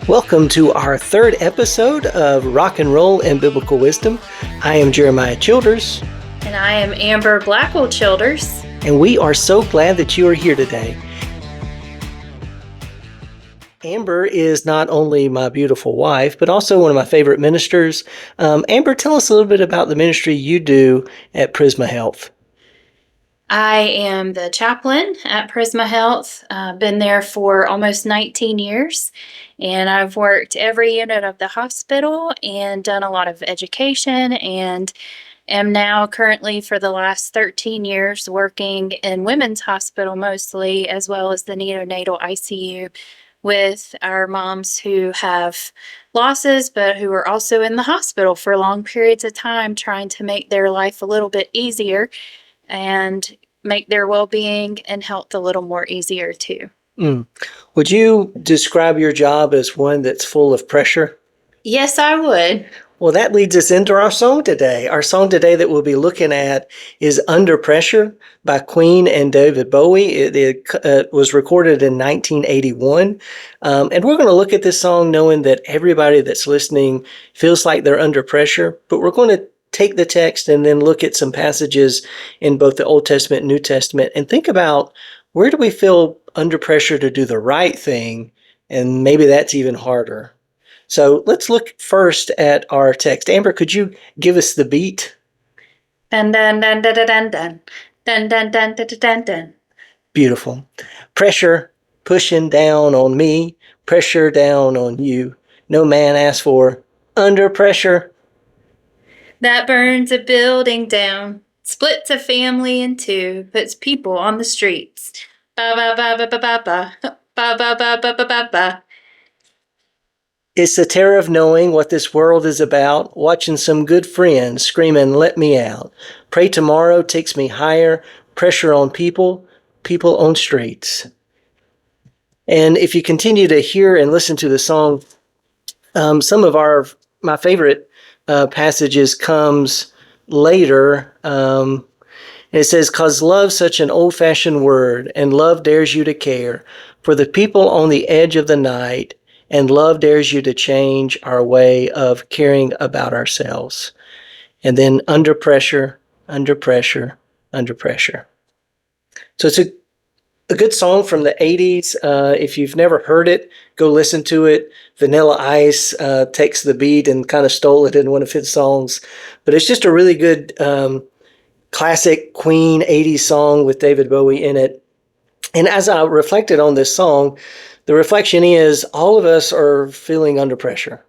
Welcome to our third episode of Rock and Roll and Biblical Wisdom. I am Jeremiah Childers. And I am Amber Blackwell Childers. And we are so glad that you are here today. Amber is not only my beautiful wife, but also one of my favorite ministers. Amber, tell us a little bit about the ministry you do at Prisma Health. I am the chaplain at Prisma Health. Been there for almost 19 years, and I've worked every unit of the hospital and done a lot of education, and am now currently for the last 13 years working in women's hospital mostly, as well as the neonatal ICU with our moms who have losses, but who are also in the hospital for long periods of time, trying to make their life a little bit easier and make their well-being and health a little more easier too. Would you describe your job as one that's full of pressure? Yes, I would. Well, that leads us into our song today. Our song today that we'll be looking at is Under Pressure by Queen and David Bowie. It was recorded in 1981. And we're going to look at this song knowing that everybody that's listening feels like they're under pressure, but we're going to take the text and then look at some passages in both the Old Testament and New Testament and think about where do we feel under pressure to do the right thing, and maybe that's even harder. So let's look first at our text. Amber, could you give us the beat? Dun dun dun dun dun dun dun dun dun dun dun dun. Beautiful. Pressure pushing down on me, pressure down on you. No man asked for under pressure. That burns a building down, splits a family in two, puts people on the streets. Ba ba ba ba ba ba ba ba ba ba ba ba ba ba. It's the terror of knowing what this world is about, watching some good friends screaming, let me out. Pray tomorrow takes me higher, pressure on people, people on streets. And if you continue to hear and listen to the song, some of my favorite passages comes later. It says, "'Cause love's such an old-fashioned word, and love dares you to care for the people on the edge of the night, and love dares you to change our way of caring about ourselves." And then under pressure, under pressure, under pressure. So it's a good song from the 80s. If you've never heard it, go listen to it. Vanilla Ice takes the beat and kind of stole it in one of his songs. But it's just a really good classic Queen 80s song with David Bowie in it. And as I reflected on this song, the reflection is all of us are feeling under pressure.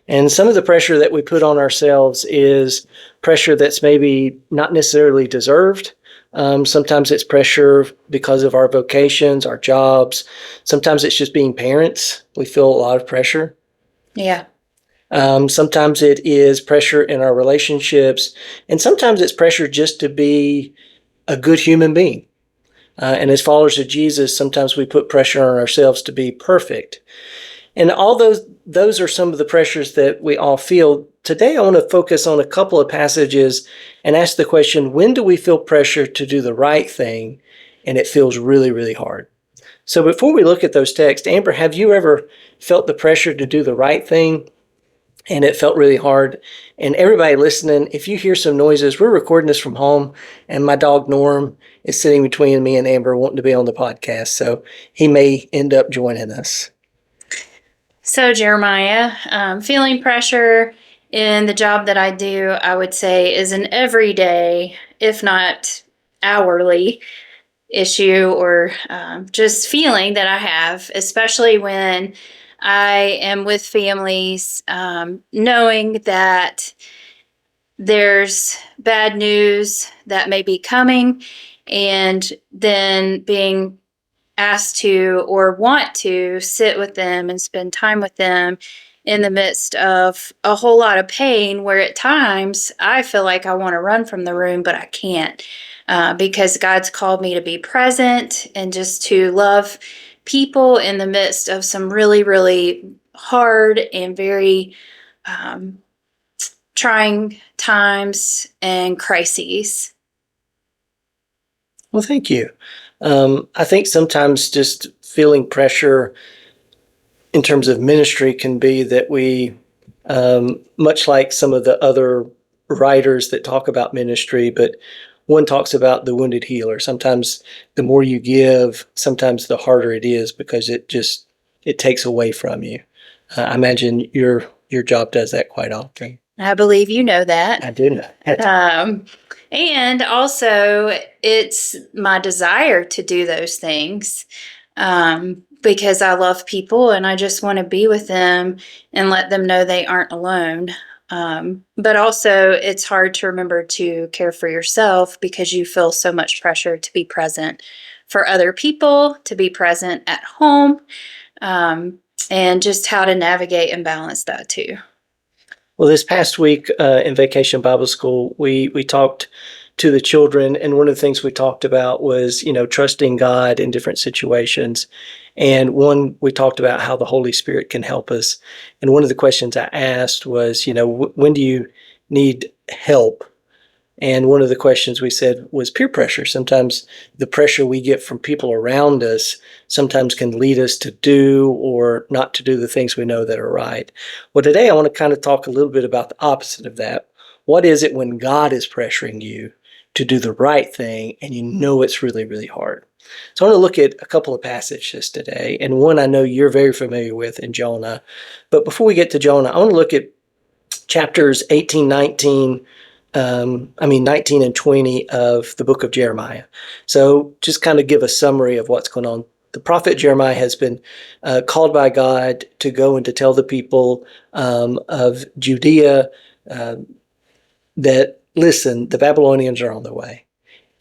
And some of the pressure that we put on ourselves is pressure that's maybe not necessarily deserved. Sometimes it's pressure because of our vocations, our jobs. Sometimes it's just being parents. We feel a lot of pressure. Yeah. Sometimes it is pressure in our relationships. And sometimes it's pressure just to be a good human being. And as followers of Jesus, sometimes we put pressure on ourselves to be perfect. And all those are some of the pressures that we all feel. Today, I want to focus on a couple of passages and ask the question, when do we feel pressure to do the right thing and it feels really, really hard? So before we look at those texts, Amber, have you ever felt the pressure to do the right thing and it felt really hard? And everybody listening, if you hear some noises, we're recording this from home, and my dog Norm is sitting between me and Amber wanting to be on the podcast, so he may end up joining us. So Jeremiah, feeling pressure in the job that I do, I would say, is an everyday, if not hourly, issue or just feeling that I have, especially when I am with families, knowing that there's bad news that may be coming, and then being asked to or want to sit with them and spend time with them in the midst of a whole lot of pain, where at times I feel like I want to run from the room, but I can't, because God's called me to be present and just to love people in the midst of some really, really hard and very trying times and crises. Well, thank you. I think sometimes just feeling pressure in terms of ministry can be that we, much like some of the other writers that talk about ministry, but one talks about the wounded healer. Sometimes the more you give, sometimes the harder it is because it takes away from you. I imagine your job does that quite often. I believe you know that. I do know that. And also, it's my desire to do those things because I love people and I just want to be with them and let them know they aren't alone. But also, it's hard to remember to care for yourself because you feel so much pressure to be present for other people, to be present at home, and just how to navigate and balance that too. Well, this past week in Vacation Bible School, we talked to the children, and one of the things we talked about was, trusting God in different situations. And one, we talked about how the Holy Spirit can help us. And one of the questions I asked was, when do you need help? And one of the questions we said was peer pressure. Sometimes the pressure we get from people around us sometimes can lead us to do or not to do the things we know that are right. Well, today I want to kind of talk a little bit about the opposite of that. What is it when God is pressuring you to do the right thing and you know it's really, really hard? So I want to look at a couple of passages today, and one I know you're very familiar with in Jonah. But before we get to Jonah, I want to look at chapters 19 and 20 of the book of Jeremiah. So just kind of give a summary of what's going on. The prophet Jeremiah has been called by God to go and to tell the people of Judea that, listen, the Babylonians are on their way,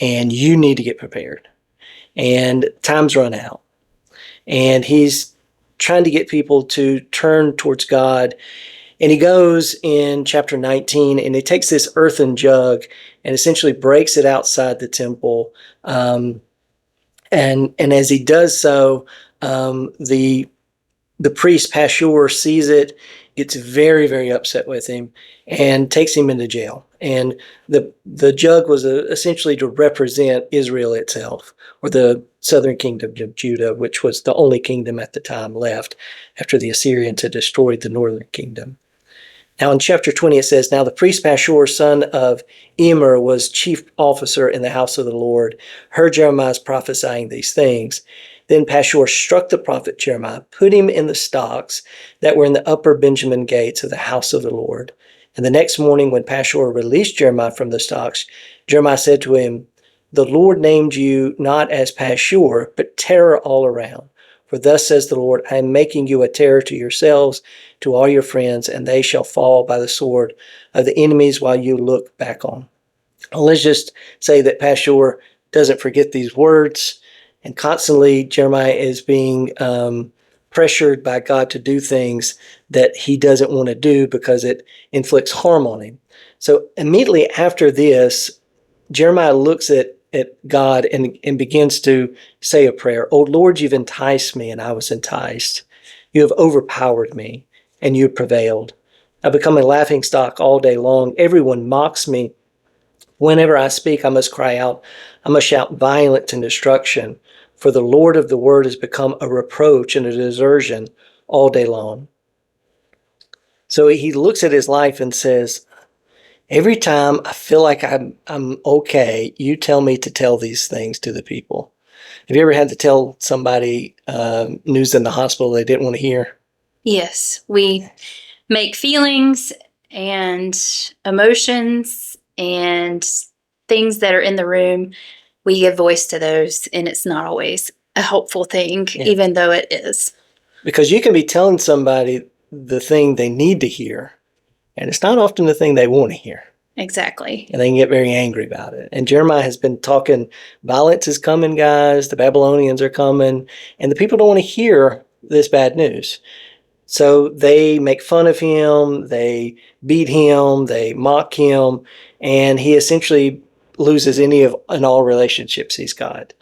and you need to get prepared. And time's run out. And he's trying to get people to turn towards God. And he goes in chapter 19 and he takes this earthen jug and essentially breaks it outside the temple. And as he does so, the priest Pashur sees it, gets very, very upset with him, and takes him into jail. And the jug was essentially to represent Israel itself, or the southern kingdom of Judah, which was the only kingdom at the time left after the Assyrians had destroyed the northern kingdom. Now in chapter 20 it says, Now the priest Pashur, son of Immer, was chief officer in the house of the Lord, heard Jeremiah's prophesying these things. Then Pashur struck the prophet Jeremiah, put him in the stocks that were in the upper Benjamin gates of the house of the Lord. And the next morning when Pashur released Jeremiah from the stocks, Jeremiah said to him, The Lord named you not as Pashur, but terror all around. For thus says the Lord, I am making you a terror to yourselves, to all your friends, and they shall fall by the sword of the enemies while you look back on. Well, let's just say that Pashur doesn't forget these words, and constantly Jeremiah is being pressured by God to do things that he doesn't want to do because it inflicts harm on him. So immediately after this, Jeremiah looks at God and begins to say a prayer. O Lord, you've enticed me, and I was enticed. You have overpowered me, and you prevailed. I've become a laughingstock all day long. Everyone mocks me. Whenever I speak, I must cry out. I must shout violence and destruction. For the Lord of the word has become a reproach and a desertion all day long. So he looks at his life and says, every time I feel like I'm okay, you tell me to tell these things to the people. Have you ever had to tell somebody news in the hospital they didn't want to hear? Yes, we make feelings and emotions and things that are in the room. We give voice to those, and it's not always a helpful thing, even though it is. Because you can be telling somebody the thing they need to hear, and it's not often the thing they want to hear. Exactly. And they can get very angry about it. And Jeremiah has been talking, violence is coming, guys. The Babylonians are coming. And the people don't want to hear this bad news. So they make fun of him. They beat him. They mock him. And he essentially loses any of and all relationships he's got.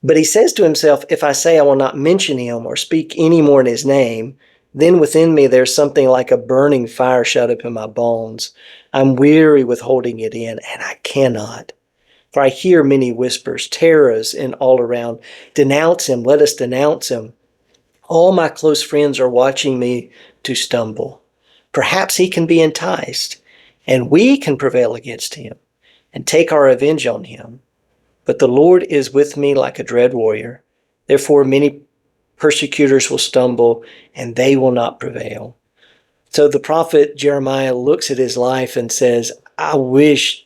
But he says to himself, if I say I will not mention him or speak any more in his name, then within me there's something like a burning fire shut up in my bones. I'm weary with holding it in, and I cannot. For I hear many whispers, terrors in all around. Denounce him, let us denounce him. All my close friends are watching me to stumble. Perhaps he can be enticed, and we can prevail against him and take our revenge on him. But the Lord is with me like a dread warrior. Therefore, many persecutors will stumble, and they will not prevail. So the prophet Jeremiah looks at his life and says, I wish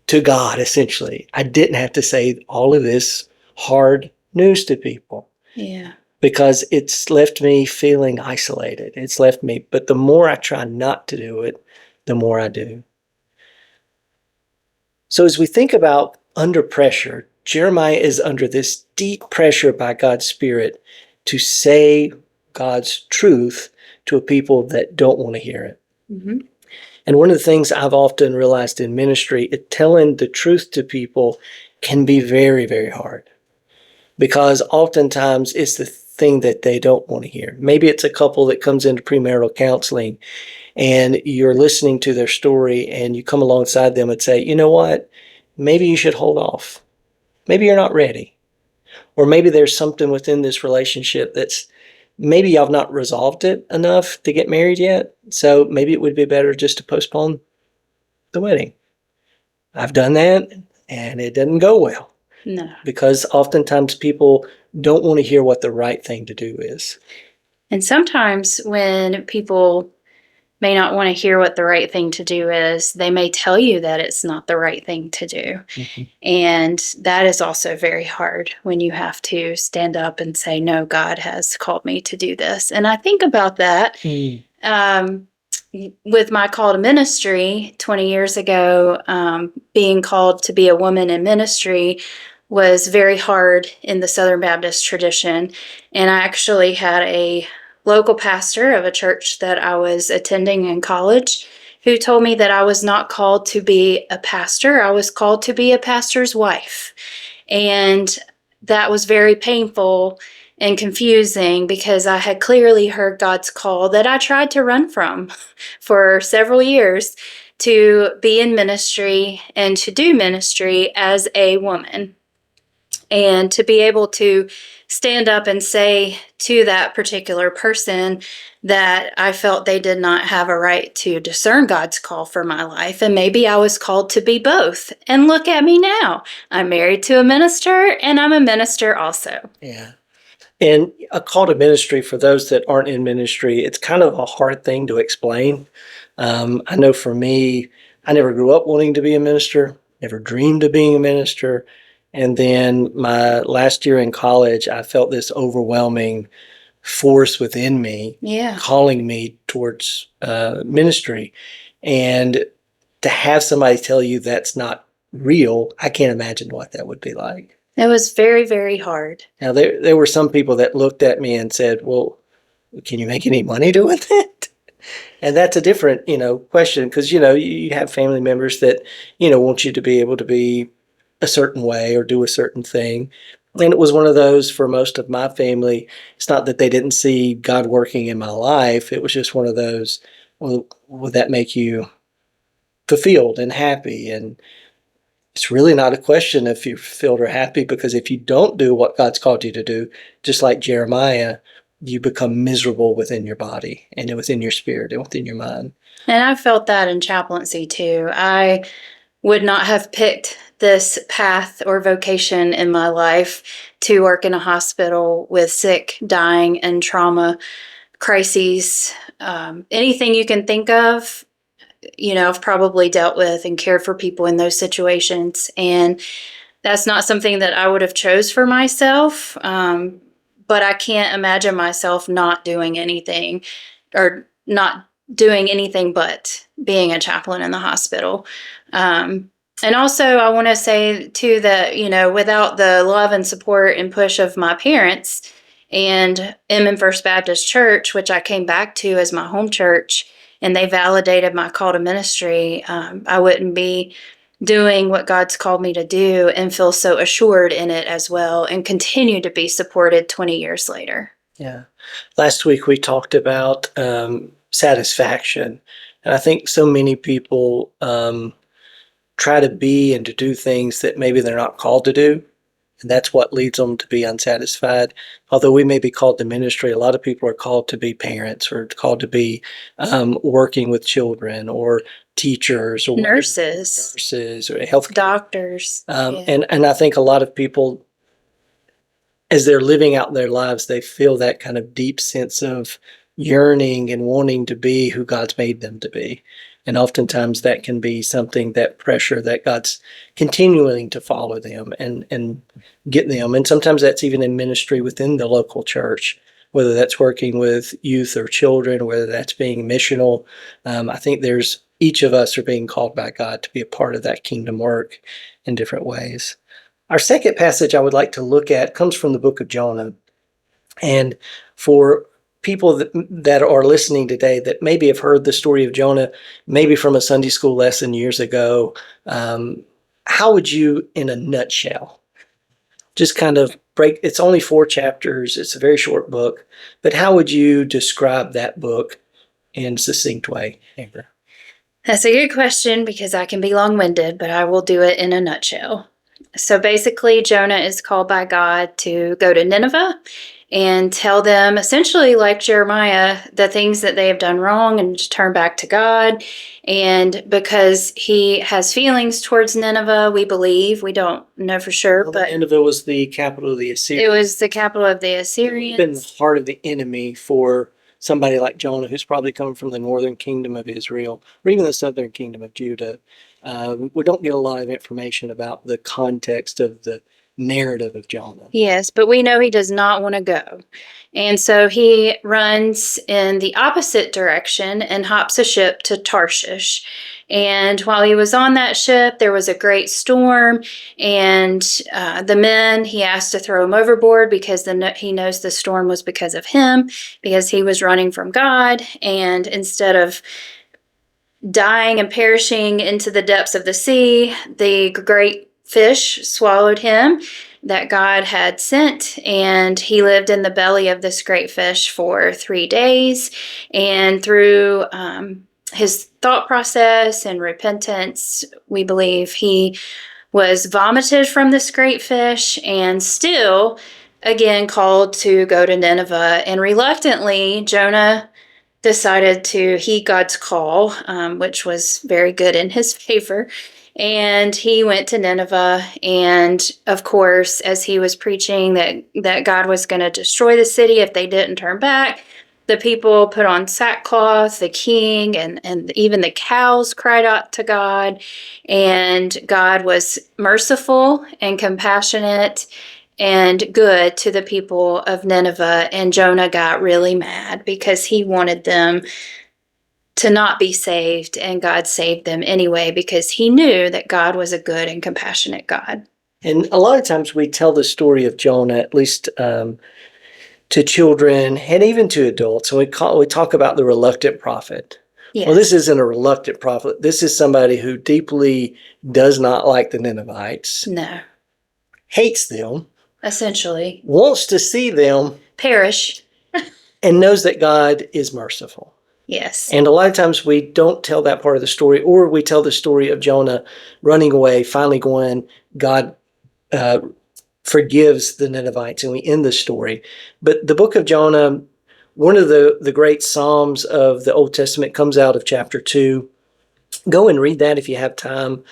to God, essentially, I didn't have to say all of this hard news to people. Yeah. Because it's left me feeling isolated. It's left me, but the more I try not to do it, the more I do. So as we think about under pressure, Jeremiah is under this deep pressure by God's Spirit to say God's truth to a people that don't want to hear it. Mm-hmm. And one of the things I've often realized in ministry, telling the truth to people can be very, very hard. Because oftentimes it's the thing that they don't want to hear. Maybe it's a couple that comes into premarital counseling and you're listening to their story and you come alongside them and say, you know what, maybe you should hold off. Maybe you're not ready. Or maybe there's something within this relationship that's maybe y'all have not resolved it enough to get married yet. So maybe it would be better just to postpone the wedding. I've done that and it doesn't go well. No. Because oftentimes people don't want to hear what the right thing to do is. And sometimes when people may not want to hear what the right thing to do is, they may tell you that it's not the right thing to do. Mm-hmm. And that is also very hard when you have to stand up and say, no, God has called me to do this. And I think about that with my call to ministry 20 years ago. Being called to be a woman in ministry was very hard in the Southern Baptist tradition. And I actually had a local pastor of a church that I was attending in college who told me that I was not called to be a pastor. I was called to be a pastor's wife. And that was very painful and confusing because I had clearly heard God's call that I tried to run from for several years to be in ministry and to do ministry as a woman. And to be able to stand up and say to that particular person that I felt they did not have a right to discern God's call for my life. And maybe I was called to be both. And look at me now. I'm married to a minister and I'm a minister also. Yeah. And a call to ministry for those that aren't in ministry, it's kind of a hard thing to explain. I know for me, I never grew up wanting to be a minister, never dreamed of being a minister. And then my last year in college, I felt this overwhelming force within me, calling me towards ministry. And to have somebody tell you that's not real, I can't imagine what that would be like. It was very, very hard. Now, there were some people that looked at me and said, well, can you make any money doing that? And that's a different, question because, you have family members that, want you to be able to be a certain way or do a certain thing. And it was one of those for most of my family. It's not that they didn't see God working in my life. It was just one of those, well, would that make you fulfilled and happy? And it's really not a question if you're fulfilled or happy, because if you don't do what God's called you to do, just like Jeremiah, you become miserable within your body and within your spirit and within your mind. And I felt that in chaplaincy too. I would not have picked this path or vocation in my life to work in a hospital with sick, dying, and trauma crises. Anything you can think of, I've probably dealt with and cared for people in those situations. And that's not something that I would have chose for myself. But I can't imagine myself not doing anything or not doing anything but being a chaplain in the hospital. And also, I want to say, too, that, without the love and support and push of my parents and M First Baptist Church, which I came back to as my home church, and they validated my call to ministry, I wouldn't be doing what God's called me to do and feel so assured in it as well and continue to be supported 20 years later. Yeah. Last week, we talked about satisfaction. And I think so many people try to be and to do things that maybe they're not called to do. And that's what leads them to be unsatisfied. Although we may be called to ministry, a lot of people are called to be parents or called to be working with children or teachers or nurses or health doctors. and I think a lot of people, as they're living out their lives, they feel that kind of deep sense of yearning and wanting to be who God's made them to be. And oftentimes that can be something, that pressure that God's continuing to follow them and get them. And sometimes that's even in ministry within the local church, whether that's working with youth or children, whether that's being missional. I think each of us are being called by God to be a part of that kingdom work in different ways. Our second passage I would like to look at comes from the book of Jonah. And for people that are listening today that maybe have heard the story of Jonah, maybe from a Sunday school lesson years ago, how would you, in a nutshell, just kind of break, it's only 4 chapters, it's a very short book, but how would you describe that book in a succinct way, Amber? That's a good question because I can be long-winded, but I will do it in a nutshell. So basically, Jonah is called by God to go to Nineveh and tell them, essentially like Jeremiah, the things that they have done wrong and to turn back to God. And because he has feelings towards Nineveh, we believe, we don't know for sure, but Nineveh was the capital of the Assyrians. It was the capital of the Assyrians. It's been the heart of the enemy for somebody like Jonah, who's probably come from the northern kingdom of Israel, or even the southern kingdom of Judah. We don't get a lot of information about the context of the narrative of Jonah. Yes, but we know he does not want to go. And so he runs in the opposite direction and hops a ship to Tarshish. And while he was on that ship, there was a great storm, and the men, he asked to throw him overboard because he knows the storm was because of him, because he was running from God. And instead of dying and perishing into the depths of the sea, the great fish swallowed him that God had sent, and he lived in the belly of this great fish for 3 days. And through his thought process and repentance, we believe he was vomited from this great fish and still again called to go to Nineveh. And reluctantly, Jonah decided to heed God's call, which was very good in his favor. And he went to Nineveh. And of course, as he was preaching that God was going to destroy the city if they didn't turn back, the people put on sackcloth, the king and even the cows cried out to God. And God was merciful and compassionate and good to the people of Nineveh. And Jonah got really mad because he wanted them to not be saved, and God saved them anyway because he knew that God was a good and compassionate God. And a lot of times we tell the story of Jonah, at least to children and even to adults, and we talk about the reluctant prophet. Yes. Well, this isn't a reluctant prophet. This is somebody who deeply does not like the Ninevites. No. Hates them. Essentially. Wants to see them perish. And knows that God is merciful. Yes. And a lot of times we don't tell that part of the story, or we tell the story of Jonah running away, finally going, God forgives the Ninevites, and we end the story. But the book of Jonah, one of the great Psalms of the Old Testament, comes out of chapter 2. Go and read that if you have time.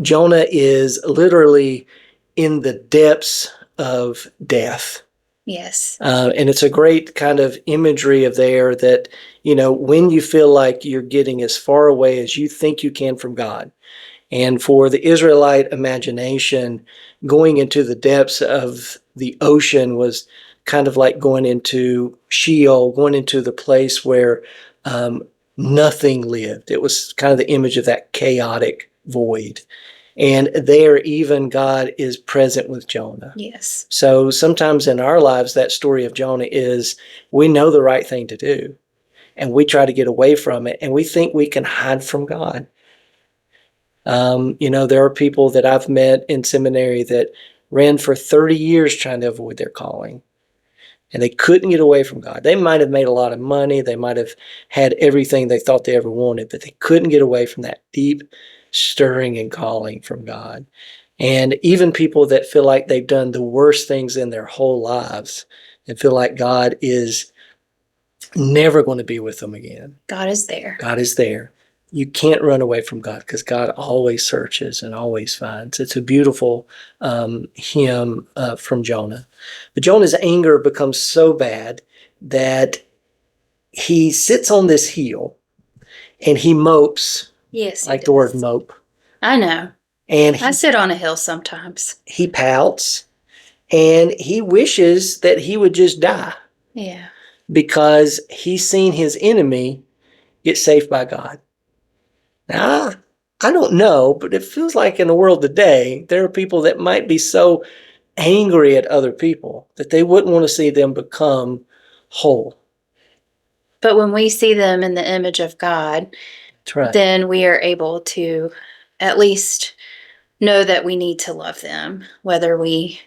Jonah is literally in the depths of death. Yes. And it's a great kind of imagery of there that, when you feel like you're getting as far away as you think you can from God. And for the Israelite imagination, going into the depths of the ocean was kind of like going into Sheol, going into the place where nothing lived. It was kind of the image of that chaotic void. And there, even God is present with Jonah. Yes. So sometimes in our lives, that story of Jonah is we know the right thing to do, and we try to get away from it, and we think we can hide from God. There are people that I've met in seminary that ran for 30 years trying to avoid their calling, and they couldn't get away from God. They might have made a lot of money. They might have had everything they thought they ever wanted, but they couldn't get away from that deep stirring and calling from God. And even people that feel like they've done the worst things in their whole lives and feel like God is never going to be with them again. God is there. God is there. You can't run away from God because God always searches and always finds. It's a beautiful hymn from Jonah. But Jonah's anger becomes so bad that he sits on this hill and he mopes, Yes, like the word mope. I know. And I sit on a hill sometimes. he pouts and he wishes that he would just die Yeah. because he's seen his enemy get saved by God. Now, I don't know, but it feels like in the world today, there are people that might be so angry at other people that they wouldn't want to see them become whole. But when we see them in the image of God, That's right. then we are able to at least know that we need to love them, whether we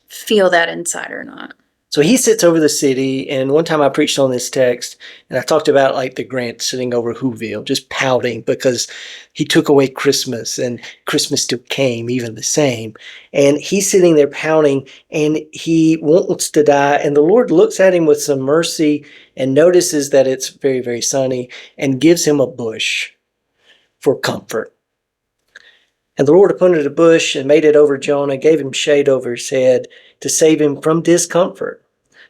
feel that inside or not. So he sits over the city, and one time I preached on this text, and I talked about like the Grant sitting over Whoville, just pouting because he took away Christmas, and Christmas still came, even the same. And he's sitting there pouting, and he wants to die, and the Lord looks at him with some mercy and notices that it's very, very sunny, and gives him a bush for comfort. And the Lord appointed a bush and made it over Jonah, gave him shade over his head to save him from discomfort.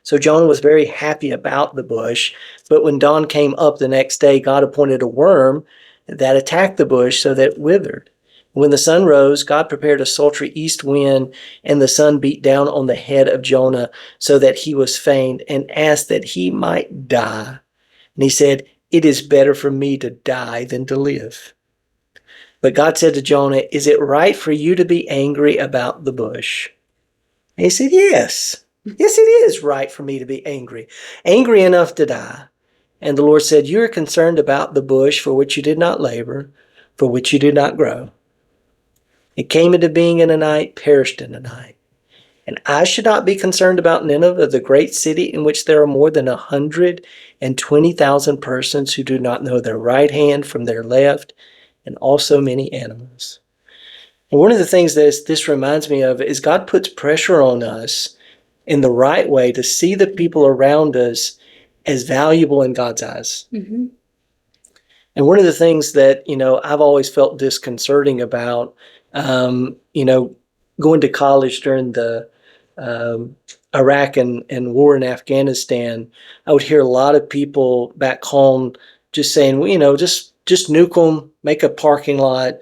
So Jonah was very happy about the bush. But when dawn came up the next day, God appointed a worm that attacked the bush so that it withered. When the sun rose, God prepared a sultry east wind, and the sun beat down on the head of Jonah so that he was faint and asked that he might die. And he said, "It is better for me to die than to live." But God said to Jonah, "Is it right for you to be angry about the bush?" And he said, "Yes. Yes, it is right for me to be angry enough to die." And the Lord said, "You are concerned about the bush for which you did not labor, for which you did not grow. It came into being in a night, perished in a night. And I should not be concerned about Nineveh, the great city in which there are more than 120,000 persons who do not know their right hand from their left, and also many animals." And one of the things that this reminds me of is God puts pressure on us in the right way to see the people around us as valuable in God's eyes. Mm-hmm. And one of the things that, I've always felt disconcerting about, going to college during the Iraq and war in Afghanistan, I would hear a lot of people back home just saying, well, just nuke them, make a parking lot.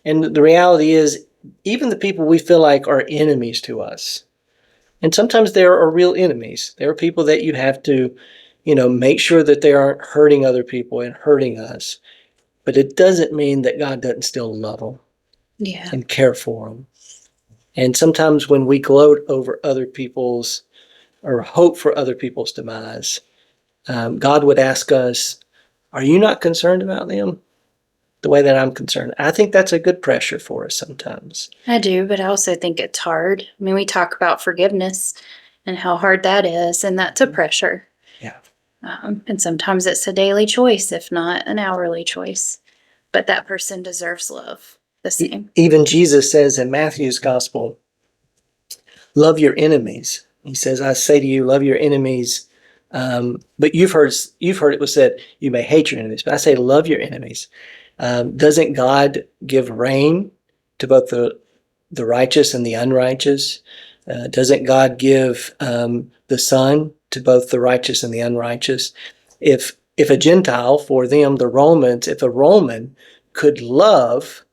And the reality is, even the people we feel like are enemies to us, and sometimes there are real enemies. There are people that you have to, make sure that they aren't hurting other people and hurting us. But it doesn't mean that God doesn't still love them and care for them. And sometimes when we gloat over other people's or hope for other people's demise, God would ask us, "Are you not concerned about them the way that I'm concerned?" I think that's a good pressure for us sometimes. I do, but I also think it's hard. I mean, we talk about forgiveness and how hard that is, and that's a pressure. Yeah. And sometimes it's a daily choice, if not an hourly choice. But that person deserves love the same. Even Jesus says in Matthew's gospel, "Love your enemies." He says, "I say to you, love your enemies." But you've heard it was said, "You may hate your enemies," but I say, love your enemies. Doesn't God give rain to both the righteous and the unrighteous? Doesn't God give the sun to both the righteous and the unrighteous? If a Gentile, for them, the Romans, if a Roman could love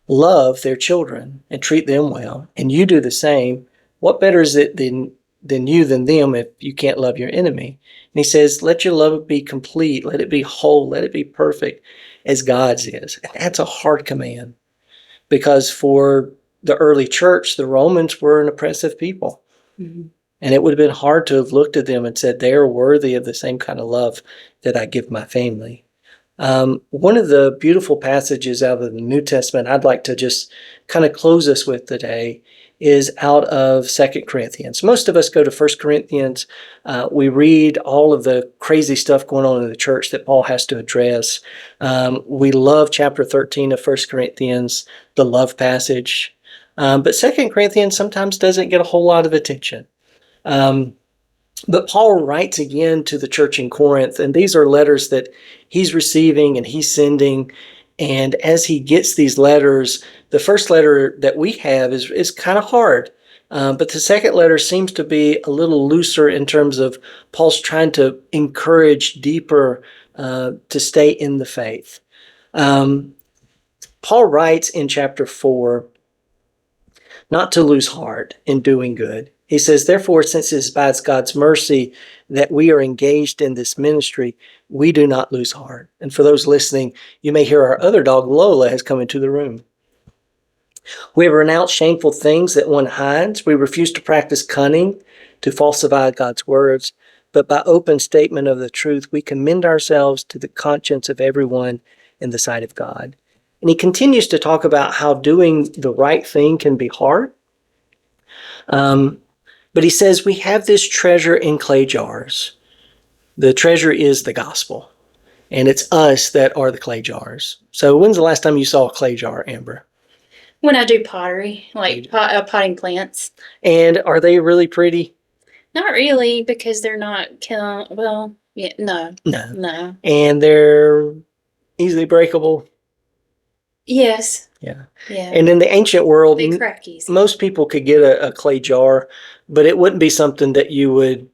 their children and treat them well, and you do the same, what better is it than them if you can't love your enemy? And he says, let your love be complete, let it be whole, let it be perfect as God's is. And that's a hard command, because for the early church, the Romans were an oppressive people. Mm-hmm. And it would have been hard to have looked at them and said, they are worthy of the same kind of love that I give my family. One of the beautiful passages out of the New Testament I'd like to just kind of close us with today is out of 2 Corinthians. Most of us go to 1 Corinthians. We read all of the crazy stuff going on in the church that Paul has to address. We love chapter 13 of 1 Corinthians, the love passage. But 2 Corinthians sometimes doesn't get a whole lot of attention. But Paul writes again to the church in Corinth, and these are letters that he's receiving and he's sending. And as he gets these letters, the first letter that we have is kind of hard. But the second letter seems to be a little looser in terms of Paul's trying to encourage deeper to stay in the faith. Paul writes in chapter 4, not to lose heart in doing good. He says, therefore, since it is by God's mercy that we are engaged in this ministry, we do not lose heart. And for those listening, you may hear our other dog, Lola, has come into the room. We have renounced shameful things that one hides. We refuse to practice cunning, to falsify God's words. But by open statement of the truth, we commend ourselves to the conscience of everyone in the sight of God. And he continues to talk about how doing the right thing can be hard. But he says we have this treasure in clay jars. The treasure is the gospel, and it's us that are the clay jars. So when's the last time you saw a clay jar, Amber? When I do pottery, like potting plants. And are they really pretty? Not really, because they're not no. No. And they're easily breakable? Yes. Yeah. Yeah. And in the ancient world, They crack easy. most people could get a clay jar, but it wouldn't be something that you would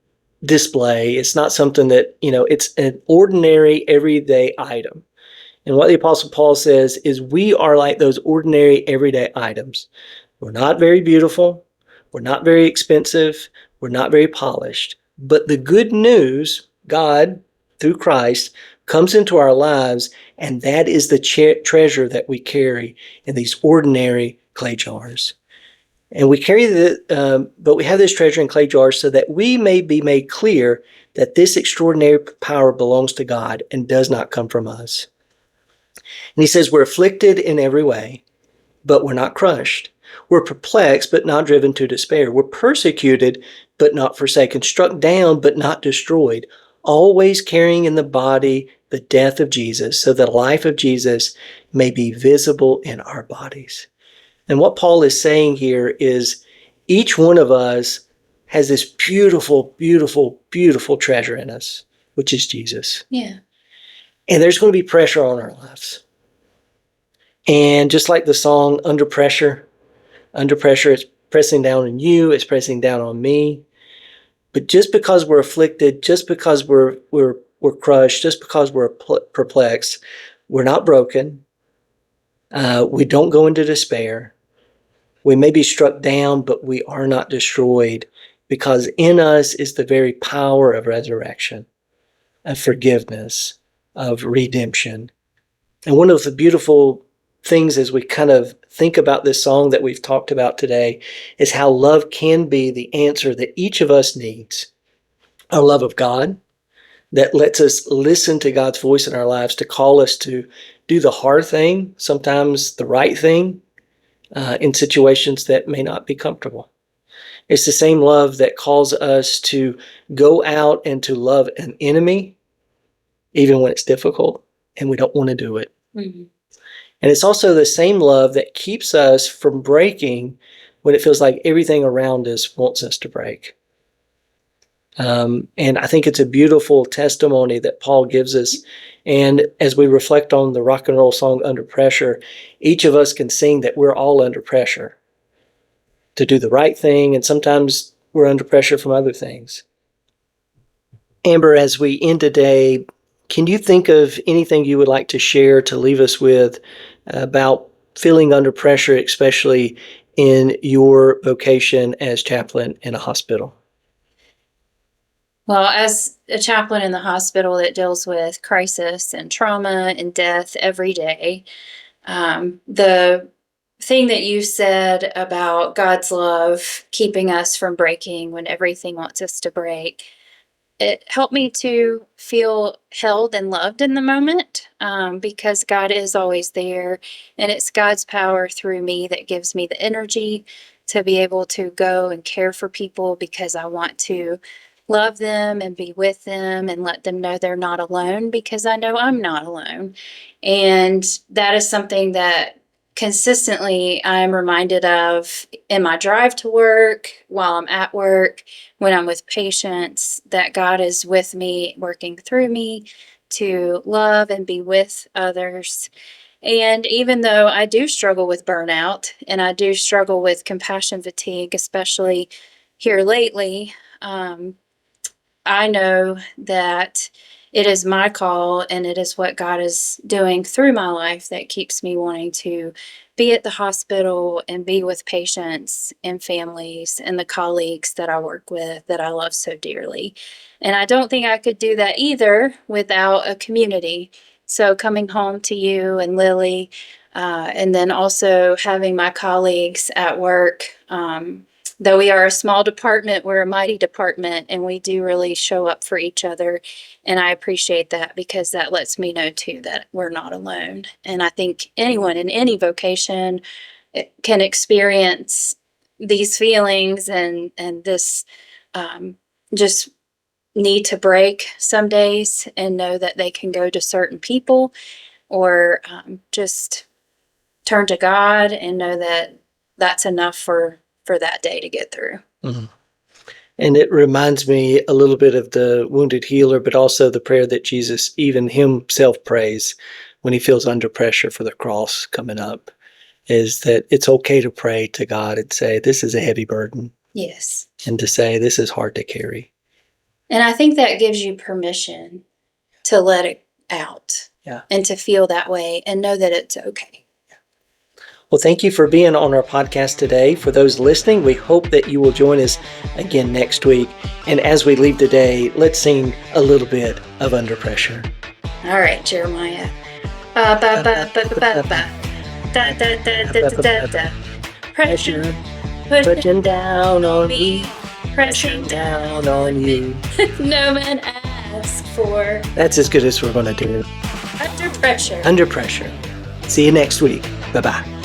display. It's not something that, it's an ordinary, everyday item. And what the Apostle Paul says is we are like those ordinary, everyday items. We're not very beautiful. We're not very expensive. We're not very polished. But the good news, God, through Christ, comes into our lives, and that is the treasure that we carry in these ordinary clay jars. And we carry but we have this treasure in clay jars so that we may be made clear that this extraordinary power belongs to God and does not come from us. And he says we're afflicted in every way, but we're not crushed. We're perplexed, but not driven to despair. We're persecuted, but not forsaken. Struck down, but not destroyed. Always carrying in the body the death of Jesus, so the life of Jesus may be visible in our bodies. And what Paul is saying here is each one of us has this beautiful, beautiful, beautiful treasure in us, which is Jesus. Yeah. And there's going to be pressure on our lives. And just like the song, Under Pressure, it's pressing down on you, it's pressing down on me. But just because we're afflicted, just because we're crushed, just because we're perplexed, we're not broken. We don't go into despair. We may be struck down, but we are not destroyed, because in us is the very power of resurrection, of forgiveness, of redemption. And one of the beautiful things as we kind of think about this song that we've talked about today is how love can be the answer that each of us needs. Our love of God that lets us listen to God's voice in our lives to call us to do the hard thing, sometimes the right thing, in situations that may not be comfortable. It's the same love that calls us to go out and to love an enemy, even when it's difficult and we don't want to do it. Mm-hmm. And it's also the same love that keeps us from breaking when it feels like everything around us wants us to break. And I think it's a beautiful testimony that Paul gives us. And as we reflect on the rock and roll song, Under Pressure, each of us can sing that we're all under pressure to do the right thing. And sometimes we're under pressure from other things. Amber, as we end today, can you think of anything you would like to share to leave us with about feeling under pressure, especially in your vocation as chaplain in a hospital? Well, as a chaplain in the hospital that deals with crisis and trauma and death every day, the thing that you said about God's love keeping us from breaking when everything wants us to break, it helped me to feel held and loved in the moment, because God is always there, and it's God's power through me that gives me the energy to be able to go and care for people, because I want to love them and be with them and let them know they're not alone, because I know I'm not alone. And that is something that consistently I'm reminded of in my drive to work, while I'm at work, when I'm with patients, that God is with me, working through me to love and be with others. And even though I do struggle with burnout and I do struggle with compassion fatigue, especially here lately, I know that it is my call and it is what God is doing through my life that keeps me wanting to be at the hospital and be with patients and families and the colleagues that I work with that I love so dearly. And I don't think I could do that either without a community. So coming home to you and Lily, and then also having my colleagues at work, though we are a small department, we're a mighty department, and we do really show up for each other. And I appreciate that, because that lets me know too that we're not alone. And I think anyone in any vocation can experience these feelings and this just need to break some days, and know that they can go to certain people or just turn to God and know that that's enough for that day to get through. Mm-hmm. And it reminds me a little bit of the wounded healer, but also the prayer that Jesus even himself prays when he feels under pressure for the cross coming up, is that it's okay to pray to God and say, this is a heavy burden. Yes. And to say, this is hard to carry. And I think that gives you permission to let it out. Yeah. And to feel that way and know that it's okay. Well, thank you for being on our podcast today. For those listening, we hope that you will join us again next week. And as we leave today, let's sing a little bit of Under Pressure. All right, Jeremiah. Ba ba ba ba ba ba. Da da da da da da. Pressure pushing down on me. Pressing down on you. No man asks for. That's as good as we're going to do. Under pressure. Under Pressure. See you next week. Bye-bye.